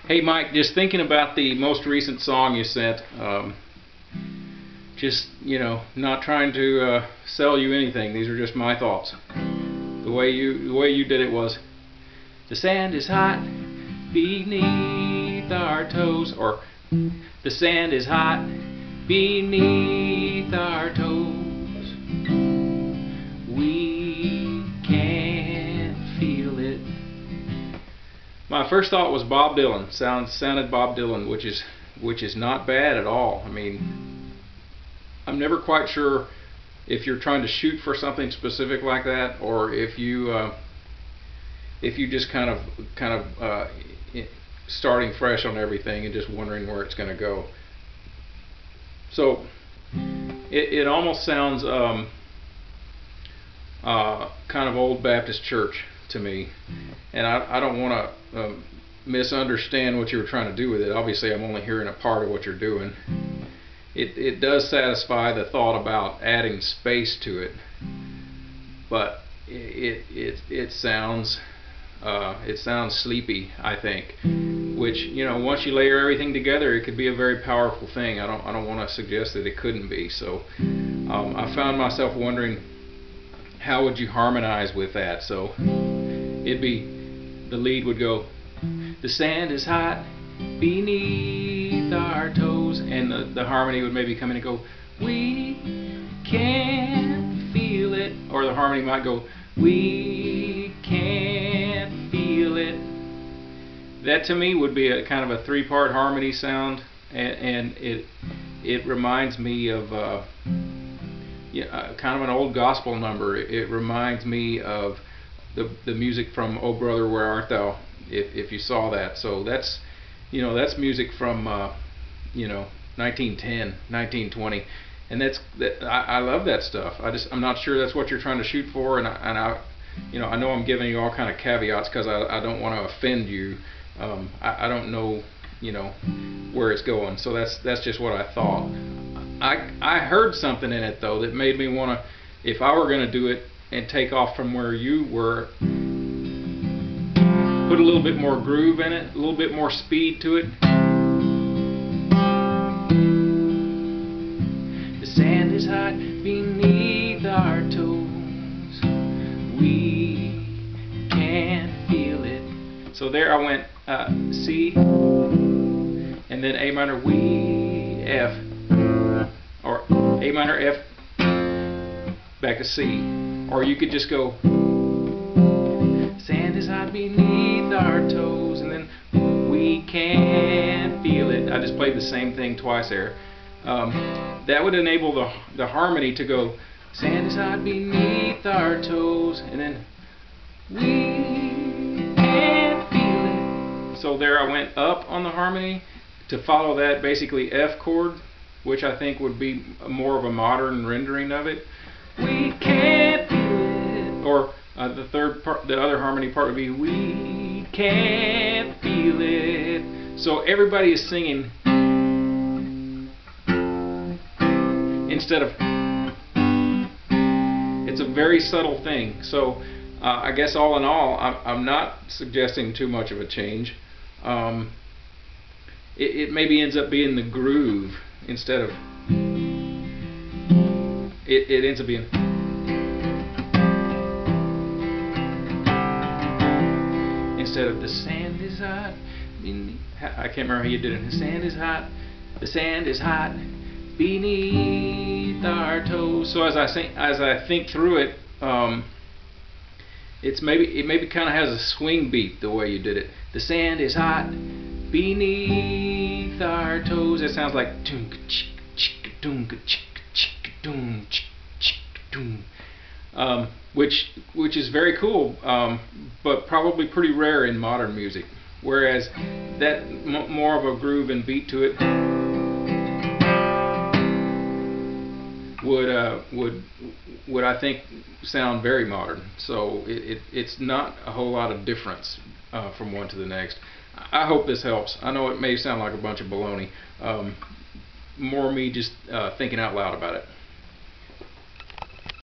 Hey Mike, just thinking about the most recent song you sent. Just, not trying to sell you anything. These are just my thoughts. The way you did it was, the sand is hot beneath our toes, or the sand is hot beneath our toes. We can feel it. My first thought was Bob Dylan. Sounded Bob Dylan, which is not bad at all. I mean, I'm never quite sure if you're trying to shoot for something specific like that, or if you just kind of starting fresh on everything and just wondering where it's going to go. So it almost sounds kind of old Baptist church to me, and I don't want to misunderstand what you were trying to do with it. Obviously, I'm only hearing a part of what you're doing. It does satisfy the thought about adding space to it, but it sounds sleepy, I think. Which, once you layer everything together, it could be a very powerful thing. I don't want to suggest that it couldn't be. So I found myself wondering, how would you harmonize with that? So it'd be, the lead would go, the sand is hot beneath our toes, and the harmony would maybe come in and go, we can feel it, or the harmony might go, we can feel it. That to me would be a kind of a three-part harmony sound, and it reminds me of kind of an old gospel number. It reminds me of the music from "Oh Brother, Where Art Thou?" If you saw that. So that's music from 1910, 1920, and I love that stuff. I'm not sure that's what you're trying to shoot for, and I know I'm giving you all kind of caveats because I don't want to offend you. I don't know where it's going, so that's just what I thought. I heard something in it though that made me want to, if I were going to do it and take off from where you were, put a little bit more groove in it, a little bit more speed to it. The sand is hot beneath our toes, we can feel it. So there I went, C, and then A minor, we, F, or A minor, F, back to C. Or you could just go, sand is hot beneath our toes, and then we can feel it. I just played the same thing twice there. That would enable the harmony to go, sand is hot beneath our toes, and then we can feel it. So there I went up on the harmony to follow that basically F chord, which I think would be more of a modern rendering of it. We can feel it. Or the third part, the other harmony part would be, we can feel it. So everybody is singing instead of, it's a very subtle thing. So I guess all in all, I'm not suggesting too much of a change. It maybe ends up being the groove instead of, it ends up being, instead of the sand is hot, I can't remember how you did it. The sand is hot, the sand is hot beneath our toes. So as I think through it, it maybe kind of has a swing beat the way you did it. The sand is hot beneath our toes. It sounds like which is very cool, but probably pretty rare in modern music. Whereas that more of a groove and beat to it would I think sound very modern. So it's not a whole lot of difference from one to the next. I hope this helps. I know it may sound like a bunch of baloney. More me just thinking out loud about it.